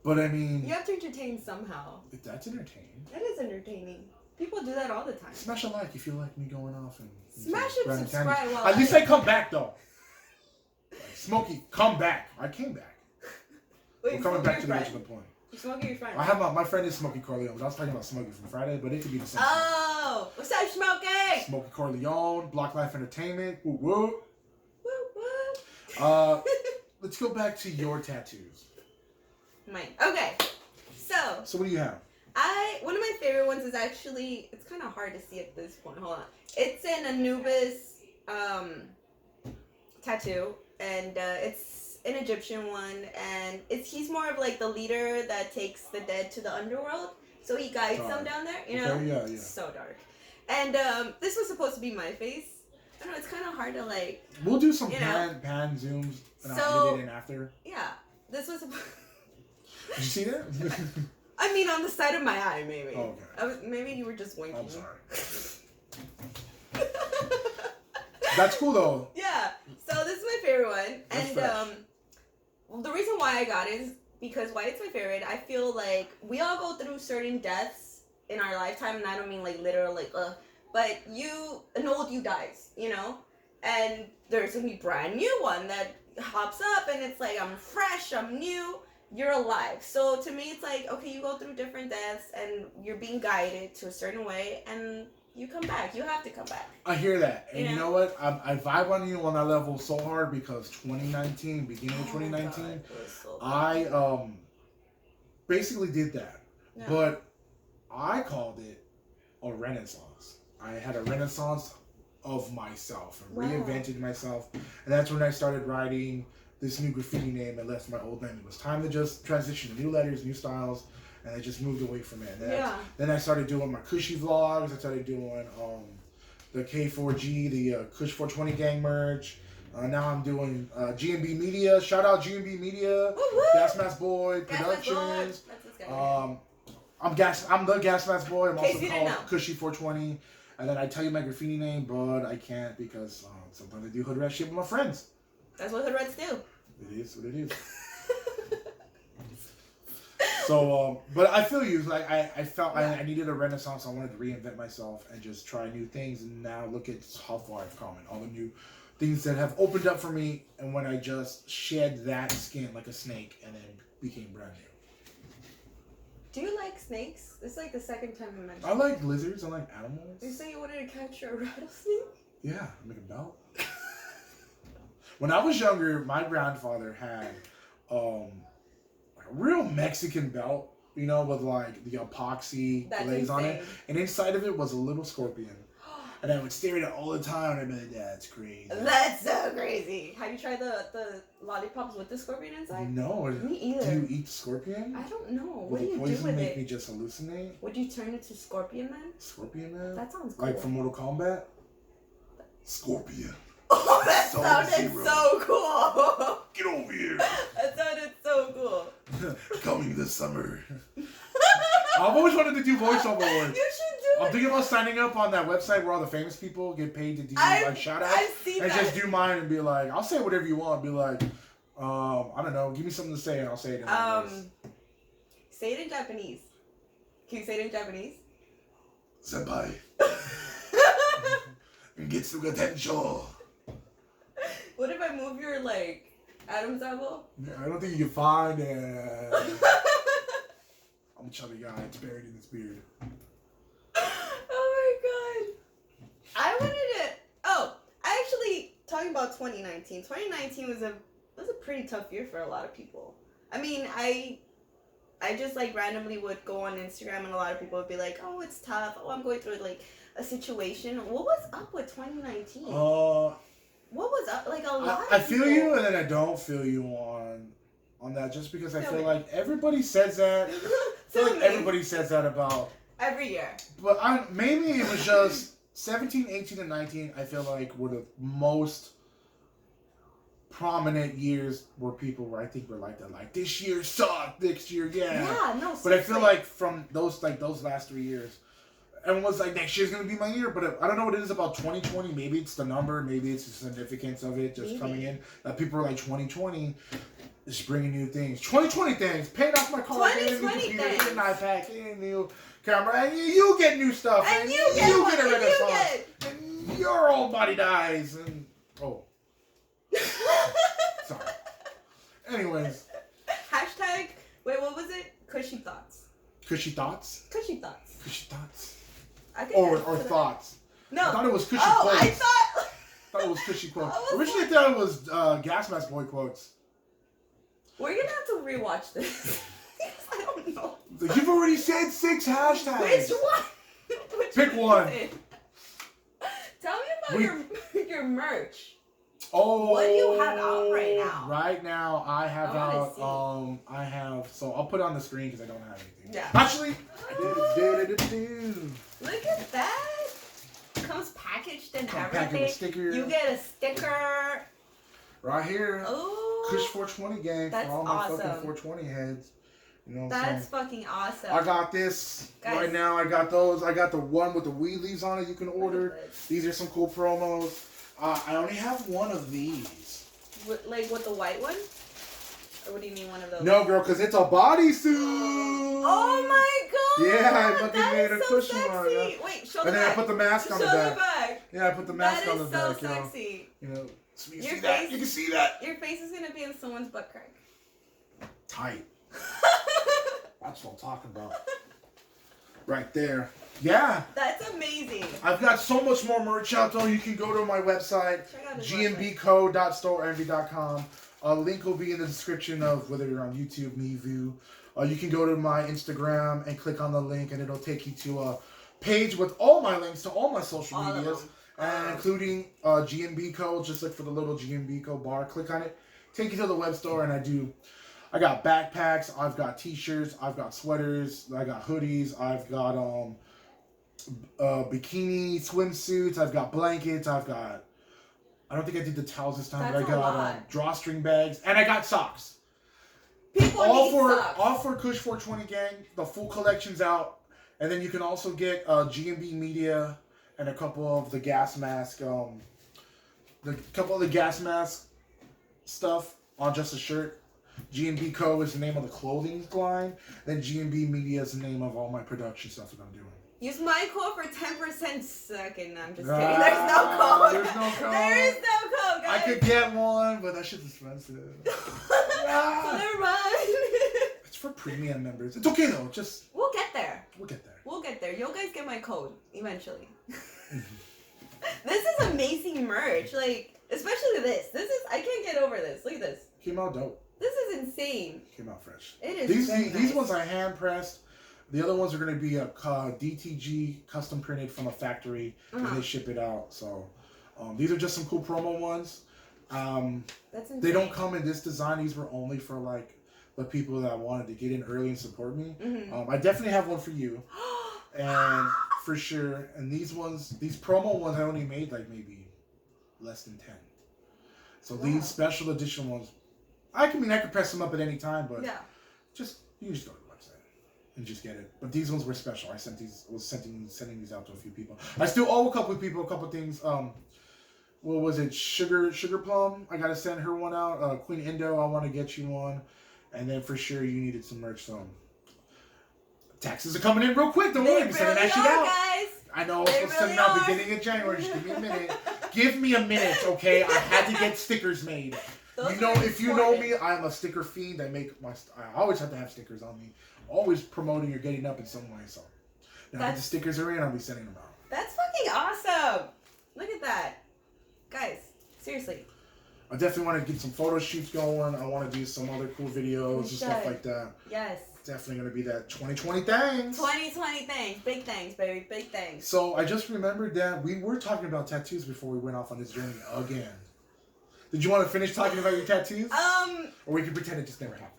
But I mean, you have to entertain somehow. That's entertaining. It is entertaining. People do that all the time. Smash a like if you like me going off and smash and subscribe. At least I come back though. Like, Smokey, come back. I came back. Wait, we're coming back to the original point. Smokey, your friend. I have my friend is Smokey Corleone, but I was talking about Smokey from Friday, but it could be the same. Oh, what's up, Smokey? Smokey Corleone, Block Life Entertainment. Woo woo. Woo woo. Let's go back to your tattoos. Mine. Okay. So what do you have? One of my favorite ones is actually, it's kind of hard to see at this point. Hold on. It's an Anubis tattoo, and it's an Egyptian one, and he's more of like the leader that takes the dead to the underworld. So he guides them down there, you know? Okay, yeah. So dark. And this was supposed to be my face. I don't know, it's kind of hard to like... We'll do some pan zooms, and I'll edit it in after. Yeah. This was... Did you see that? I mean, on the side of my eye, maybe. Oh, okay. Maybe you were just winking. I'm sorry. That's cool, though. Yeah. So this is my favorite one. That's and the reason why I got it is because why it's my favorite, I feel like we all go through certain deaths in our lifetime, and I don't mean like literal, like, but an old you dies, you know? And there's gonna be a brand new one that hops up, and it's like, I'm fresh, I'm new, you're alive. So to me, it's like, okay, you go through different deaths, and you're being guided to a certain way, and you come back. You have to come back. I hear that. And you know what? I vibe on you on that level so hard because 2019, beginning of 2019, I basically did that. Yeah. But I called it a renaissance. I had a renaissance of myself and reinvented myself. And that's when I started writing this new graffiti name and left my old name. It was time to just transition to new letters, new styles. And I just moved away from it. Then I started doing my Kushie vlogs. I started doing the K4G, the Kush 420 gang merch. Now I'm doing G&B Media. Shout out G&B Media. Woo-woo! Gas Mask Boy Productions. I'm the Gas Mask Boy. I'm also called Kushie 420. And then I tell you my graffiti name, but I can't because sometimes I do hood rat shit with my friends. That's what hood rats do. It is what it is. So, but I feel you. Like I felt I needed a renaissance. I wanted to reinvent myself and just try new things. And now look at how far I've come and all the new things that have opened up for me. And when I just shed that skin like a snake and then became brand new. Do you like snakes? It's like the second time I mentioned. I like lizards. I like animals. You say you wanted to catch a rattlesnake? Yeah, make a belt. When I was younger, my grandfather had a real Mexican belt, you know, with like the epoxy glaze on it, and inside of it was a little scorpion. And I would stare at it all the time, and I'd be like, "That's crazy." That's so crazy. Have you tried the lollipops with the scorpion inside? No. Me either. Do you eat the scorpion? I don't know. What Will do you the do poison with make it? me just hallucinate? Would you turn it to Scorpion Man? Scorpion Man? That sounds cool. Like from Mortal Kombat? Scorpion. Oh, that sounded Sub-Zero. so cool. Get over here. That sounded so cool. Coming this summer. I've always wanted to do voiceover work. You should do it. I'm thinking about signing up on that website where all the famous people get paid to do like shout outs. I've seen and that. just do mine and be like, I'll say whatever you want. Be like, I don't know, give me something to say and I'll say it in my voice. Say it in Japanese. Can you say it in Japanese? Senpai. Get some attention. What if I move your like Adam's apple? Yeah, I don't think you can find it. I'm a chubby guy. It's buried in this beard. Oh my god. I wanted to. Oh, actually, talking about 2019. 2019 was a pretty tough year for a lot of people. I mean, I just like randomly would go on Instagram and a lot of people would be like, "Oh, it's tough. Oh, I'm going through like a situation." What was up with 2019? What was up? Like a lot. I feel you, and then I don't feel you on that, just because I feel like everybody says that. I feel like everybody says that about every year. But maybe it was just 17, 18, and 19. I feel like were the most prominent years where people were, I think, were like that. Like, this year sucked. Next year, yeah. Yeah, no. But I feel like from those last 3 years, everyone's like, next year's gonna be my year. But I don't know what it is about 2020. Maybe it's the number. Maybe it's the significance of it just coming in. That people are like, 2020 is bringing new things. 2020 things. Paying off my car. Getting a new computer. Getting an iPad. Getting a new camera. And you get new stuff. And you get a renaissance. And your old body dies. And sorry. Anyways. Hashtag. Wait, what was it? Kushie Thoughts. Kushie Thoughts? Kushie Thoughts. Kushie Thoughts. Or thoughts. No. I thought it was Kushie quotes. I thought it was Kushie quotes. Originally, I thought it was Gas Mask Boy quotes. We're gonna have to rewatch this. I don't know. You've already said 6 hashtags. Which one? Pick one. Tell me about your merch. Oh. What do you have out right now? Right now, I have so I'll put it on the screen because I don't have anything. Yeah. Actually, look at that. Comes packaged and everything. Packaged with stickers. You get a sticker. Right here. Oh. Kush 420 gang for all my fucking 420 heads. You know what I'm saying? That's fucking awesome. I got this right now. I got those. I got the one with the weed leaves on it you can order. These are some cool promos. I only have one of these. Like with the white one? Or what do you mean one of those? No, girl, because it's a bodysuit. Oh my god. Yeah, I fucking made a so cushion sexy. on it. Wait, show the back. And then I put the mask on the back. Show the back. Yeah, I put the mask on the That back. is so sexy. You know, you see that? You can see that. Your face is gonna be in someone's butt crack. Tight. That's what I'm talking about. Right there. Yeah. That's amazing. I've got so much more merch out though. You can go to my website, gmbco.storeenvy.com. A link will be in the description of whether you're on YouTube, MeView. You can go to my Instagram and click on the link, and it'll take you to a page with all my links to all my social medias, and including GMBco. Just look for the little GMBco bar. Click on it. Take you to the web store, and I got backpacks. I've got t-shirts. I've got sweaters. I got hoodies. I've got bikini swimsuits. I've got blankets. I don't think I did the towels this time, but I got drawstring bags, and I got socks. People need socks. All for Kush 420 gang. The full collection's out, and then you can also get GMB Media and a couple of the gas mask, stuff on just a shirt. G&B Co. is the name of the clothing line. Then G&B Media is the name of all my production stuff that I'm doing. Use my code for 10% second. No, I'm just kidding. There's no code. There's no code. There is no code, guys. I could get one, but that shit's expensive. So never mind. It's for premium members. It's okay though. Just we'll get there. We'll get there. We'll get there. You guys get my code eventually. This is amazing merch. Like, especially this. I can't get over this. Look at this. Came out dope. This is insane. Came out fresh. It is. These ones I hand pressed. The other ones are going to be a DTG custom printed from a factory, and they ship it out. So these are just some cool promo ones. That's insane. They don't come in this design. These were only for like the people that wanted to get in early and support me. I definitely have one for you, and for sure. And these promo ones, I only made like maybe less than 10. So these special edition ones, I could press them up at any time, but you just go to the website and just get it. But these ones were special. I was sending these out to a few people. I still owe a couple of people a couple of things. What was it? Sugar Plum. I gotta send her one out. Queen Indo, I want to get you one. And then for sure you needed some merch. So taxes are coming in real quick. Don't worry, I'm sending that shit out. Guys. I know. I'm sending out beginning of January. Just give me a minute. Give me a minute, okay? I had to get stickers made. If you know me, I'm a sticker fiend. I always have to have stickers on me. Always promoting or getting up in some way. So now that the stickers are in, I'll be sending them out. That's fucking awesome. Look at that. Guys, seriously. I definitely want to get some photo shoots going. I want to do some other cool videos and stuff like that. Yes. Definitely going to be that 2020 things. 2020 things. Big things, baby. Big things. So I just remembered that we were talking about tattoos before we went off on this journey again. Did you want to finish talking about your tattoos? Or we could pretend it just never happened.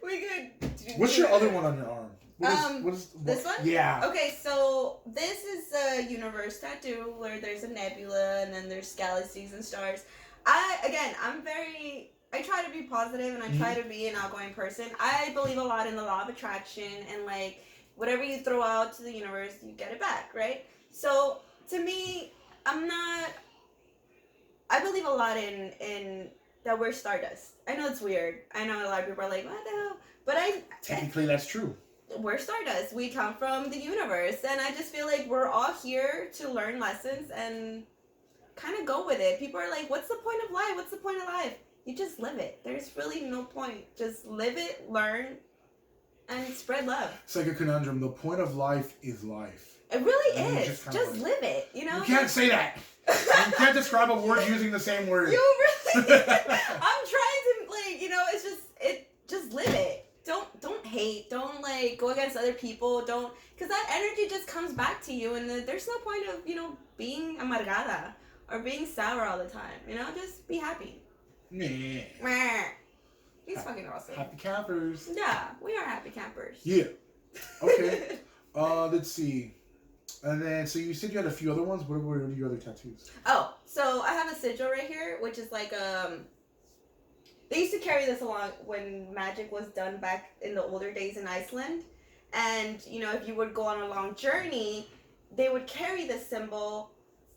We could. What's your other one on your arm? This one? Yeah. Okay, so this is a universe tattoo where there's a nebula and then there's galaxies and stars. I try to be positive and I try to be an outgoing person. I believe a lot in the law of attraction and like whatever you throw out to the universe, you get it back, right? So to me, I believe a lot in that we're stardust. I know it's weird. I know a lot of people are like, what the hell? But technically that's true. We're stardust. We come from the universe. And I just feel like we're all here to learn lessons and kind of go with it. People are like, what's the point of life? What's the point of life? You just live it. There's really no point. Just live it, learn, and spread love. It's like a conundrum. The point of life is life. It really is. Just live it, you know? You can't say that. You can't describe a word using the same word. You really... I'm trying to, like, you know, just live it. Don't hate. Don't like go against other people. Because that energy just comes back to you, and there's no point of being amargada or being sour all the time. Just be happy. Meh. He's fucking awesome. Happy campers. Yeah, we are happy campers. Yeah. Okay. Let's see. And then, so you said you had a few other ones. What were your other tattoos? Oh, so I have a sigil right here, which is like they used to carry this along when magic was done back in the older days in Iceland. And, if you would go on a long journey, they would carry this symbol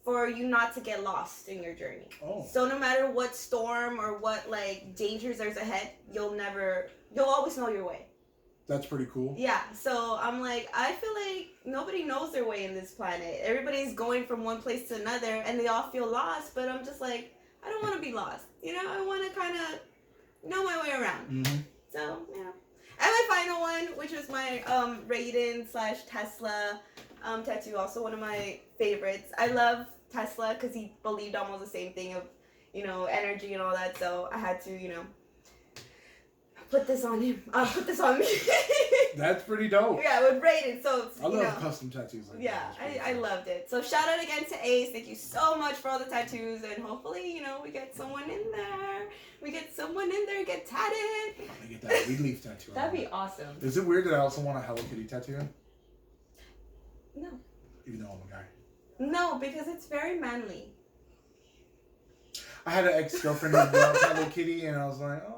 for you not to get lost in your journey. Oh. So no matter what storm or what, like, dangers there's ahead, you'll always know your way. That's pretty cool. Yeah, so I'm like, I feel like nobody knows their way in this planet. Everybody's going from one place to another, and they all feel lost, but I'm just like, I don't want to be lost. I want to kind of know my way around. Mm-hmm. So, yeah. And my final one, which was my Raiden/Tesla tattoo, also one of my favorites. I love Tesla because he believed almost the same thing of, energy and all that, so I had to, put this on him. Put this on me. That's pretty dope. Yeah, with Raiden. So it's, I love custom tattoos like that. Yeah, I loved it. So shout out again to Ace. Thank you so much for all the tattoos, and hopefully, we get someone in there. Get tatted. I'm gonna get that weed leaf tattoo. That'd be awesome. Is it weird that I also want a Hello Kitty tattoo? No. Even though I'm a guy. No, because it's very manly. I had an ex-girlfriend who loved Hello Kitty, and I was like, oh.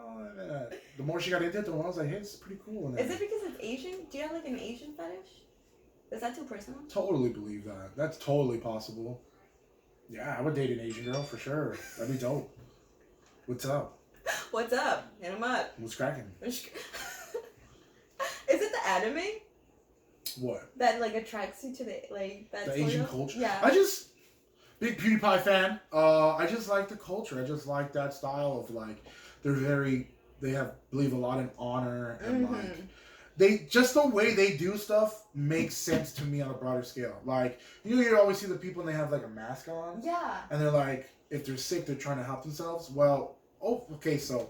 The more she got into it, the more I was like, hey, it's pretty cool. Is it because it's Asian? Do you have like an Asian fetish? Is that too personal? Totally believe that. That's totally possible. Yeah, I would date an Asian girl for sure. That'd be dope. What's up? What's up? Hit him up. What's cracking? Is it the anime? What? That like attracts you to the Asian culture? Yeah. Big PewDiePie fan. I just like the culture. I just like that style of like, believe a lot in honor and like, just the way they do stuff makes sense to me on a broader scale. Like, you always see the people and they have like a mask on. Yeah. And they're like, if they're sick, they're trying to help themselves. Well, okay, so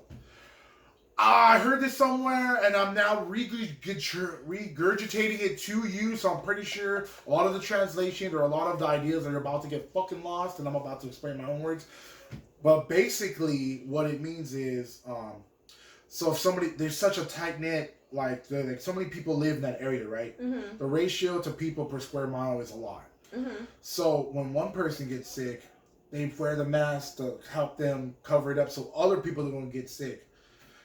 I heard this somewhere, and I'm now regurgitating it to you, so I'm pretty sure a lot of the translation or a lot of the ideas are about to get fucking lost, and I'm about to explain my own words. But basically, what it means is, so if there's such a tight-knit, like so many people live in that area, right? Mm-hmm. The ratio to people per square mile is a lot. Mm-hmm. So when one person gets sick, they wear the mask to help them cover it up so other people don't get sick.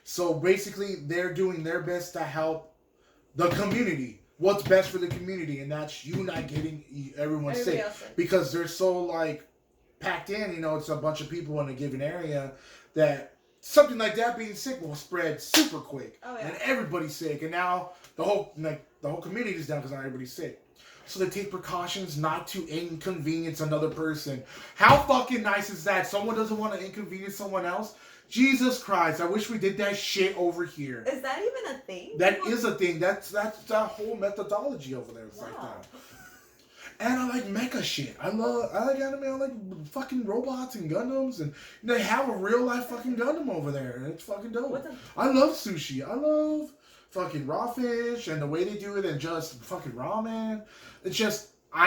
So basically, they're doing their best to help the community. What's best for the community, and that's you not getting everyone sick. Because they're so like packed in. It's a bunch of people in a given area that something like that being sick will spread super quick, and everybody's sick. And now the whole community is down because not everybody's sick. So they take precautions not to inconvenience another person. How fucking nice is that? Someone doesn't want to inconvenience someone else. Jesus Christ, I wish we did that shit over here. Is that even a thing? That is a thing. That's that whole methodology over there. It's like that. And I like mecha shit. I like anime. I like fucking robots and Gundams, and they have a real life fucking Gundam over there, and it's fucking dope. I love sushi. I love fucking raw fish and the way they do it, and just fucking ramen. I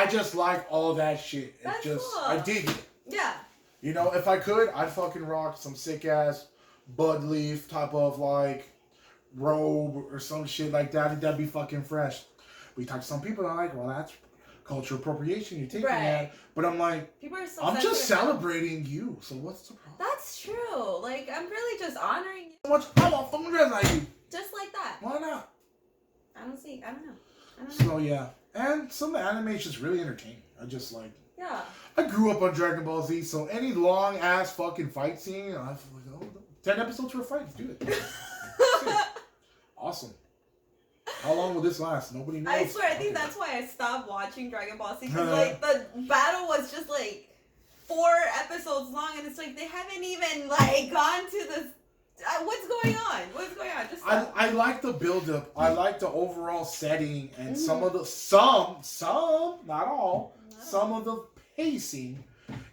just like all that shit. That's cool. I dig it. Yeah. If I could, I'd fucking rock some sick ass bud leaf type of like robe or some shit like that. I think that'd be fucking fresh. We talk to some people and I'm like, well, that's cultural appropriation. You're taking that. But I'm like, people are so I'm just celebrating you. So what's the problem? That's true. Like, I'm really just honoring you. I want fucking dress like you. Just like that. Why not? I don't know. So yeah. And some of the anime is just really entertaining. I just like. Yeah. I grew up on Dragon Ball Z, so any long ass fucking fight scene, I was like, 10 episodes for a fight, let's do it. Awesome. How long will this last? Nobody knows. I swear, I think that's why I stopped watching Dragon Ball Z, because like the battle was just like 4 episodes long, and it's like they haven't even like gone to the. What's going on? Just I like the build up. I like the overall setting and some of the not all. Some of the pacing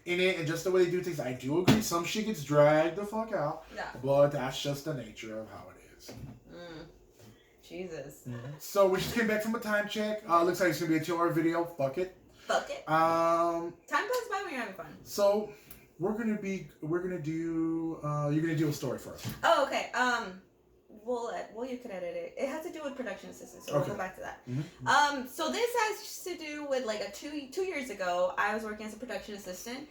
in it and just the way they do things. I do agree some shit gets dragged the fuck out. Yeah. But that's just the nature of how it is. Jesus. Mm-hmm. So we just came back from a time check. Looks like it's gonna be a 2-hour video. Fuck it. Time goes by when you're having fun. So you're gonna do a story for us. Oh, okay. Well, you could edit it. It has to do with production assistants, so we'll go back to that. Mm-hmm. So this has to do with like 2 years ago, I was working as a production assistant,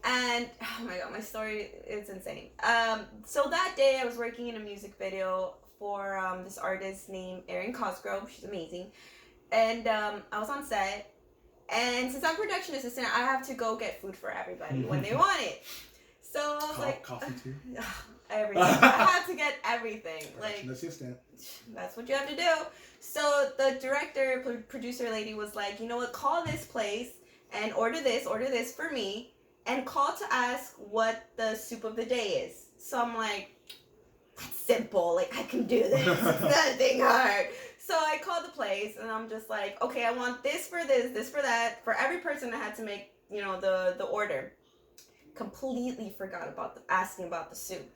and oh my god, my story is insane. So that day I was working in a music video for this artist named Erin Cosgrove. She's amazing, and I was on set, and since I'm production assistant, I have to go get food for everybody when they want it. So I was like, coffee too. Everything. I had to get everything. Like, assistant. That's what you have to do. So the producer lady was like, you know what? Call this place and order this for me, and call to ask what the soup of the day is. So I'm like, that's simple. Like, I can do this. It's nothing hard. So I called the place, and I'm just like, okay, I want this for this for that. For every person, I had to make, the order. Completely forgot about asking about the soup.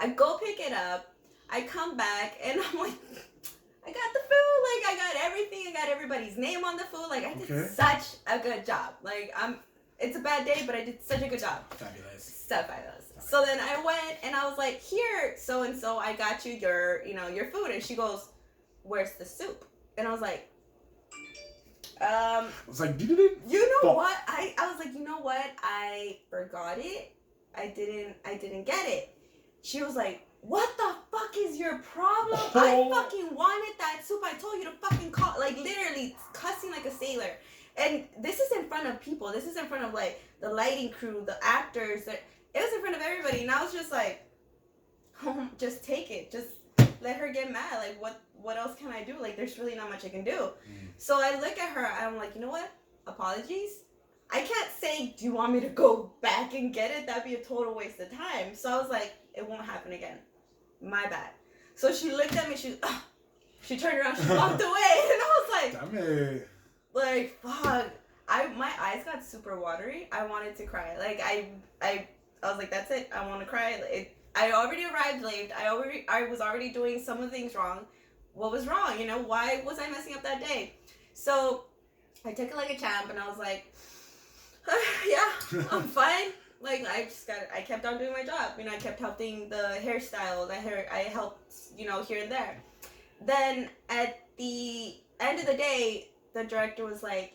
I go pick it up, I come back, and I'm like, I got the food, like, I got everything, I got everybody's name on the food, like, I did such a good job. Like, it's a bad day, but I did such a good job. Fabulous. So fabulous. So then I went, and I was like, here, so-and-so, I got you your food, and she goes, where's the soup? And I was like, I was like, you know what? I was like, you know what? I forgot it. I didn't get it. She was like, what the fuck is your problem? I fucking wanted that soup. I told you to fucking call, like, literally cussing like a sailor. And this is in front of people. This is in front of, like, the lighting crew, the actors. It was in front of everybody. And I was just like, just take it. Just let her get mad. Like, what else can I do? Like, there's really not much I can do. So I look at her and I'm like, you know what? Apologies. I can't say, do you want me to go back and get it? That'd be a total waste of time. So I was like, it won't happen again. My bad. So she looked at me. She turned around. She walked away. And I was like, damn it. Like, fuck. My eyes got super watery. I wanted to cry. Like, I was like, that's it. I want to cry. I already arrived late. I was already doing some of the things wrong. What was wrong? You know, why was I messing up that day? So I took it like a champ, and I was like, yeah, I'm fine. Like, I kept on doing my job. You know, I kept helping the hairstyles. I helped, you know, here and there. Then at the end of the day, the director was like,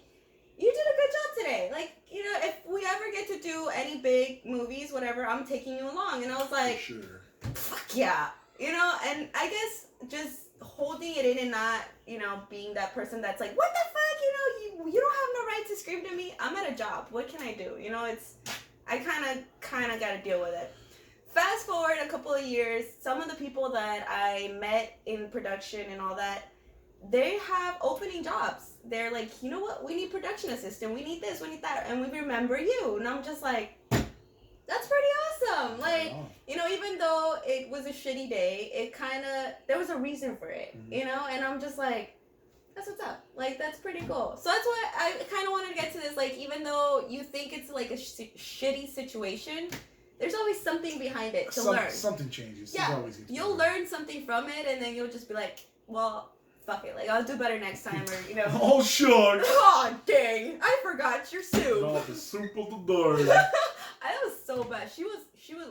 you did a good job today. Like, you know, if we ever get to do any big movies, whatever, I'm taking you along. And I was like, sure. Fuck yeah. You know, and I guess just holding it in and not, you know, being that person that's like, what the fuck, you know, you don't have no right to scream to me. I'm at a job. What can I do? You know, I kind of got to deal with it. Fast forward a couple of years, some of the people that I met in production and all that, they have opening jobs. They're like, you know what? We need production assistant. We need this. We need that. And we remember you. And I'm just like, that's pretty awesome. Like, you know, even though it was a shitty day, there was a reason for it, you know? And I'm just like, that's what's up. Like, that's pretty cool. So that's why I kind of wanted to get to this. Like, even though you think it's like a shitty situation, there's always something behind it to learn. Something changes. Yeah, you'll learn something from it, and then you'll just be like, well, fuck it. Like, I'll do better next time, or, you know. Oh, shucks. Oh, dang. I forgot your soup. Not the soup of the day. I was so bad. She was,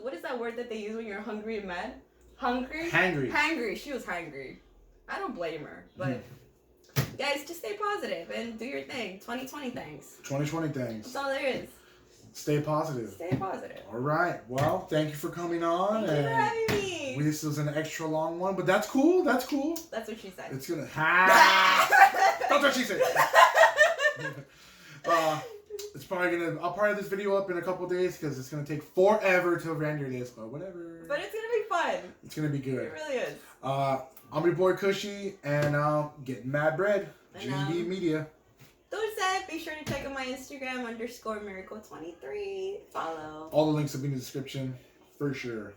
what is that word that they use when you're hungry and mad? Hungry? Hangry. She was hangry. I don't blame her, but guys, just stay positive and do your thing. 2020 things. 2020 things. That's all there is. Stay positive. Stay positive. All right. Well, thank you for coming on. Thank you for having me. This was an extra long one, but that's cool. That's cool. That's what she said. It's gonna. That's what she said. It's probably gonna. I'll probably have this video up in a couple days because it's gonna take forever to render this, but whatever. But it's gonna be fun. It's gonna be good. It really is. I'm your boy Kushie, and getting mad bread. GMB Media. Dulce, be sure to check out my Instagram _Miracle23. Follow. All the links will be in the description for sure.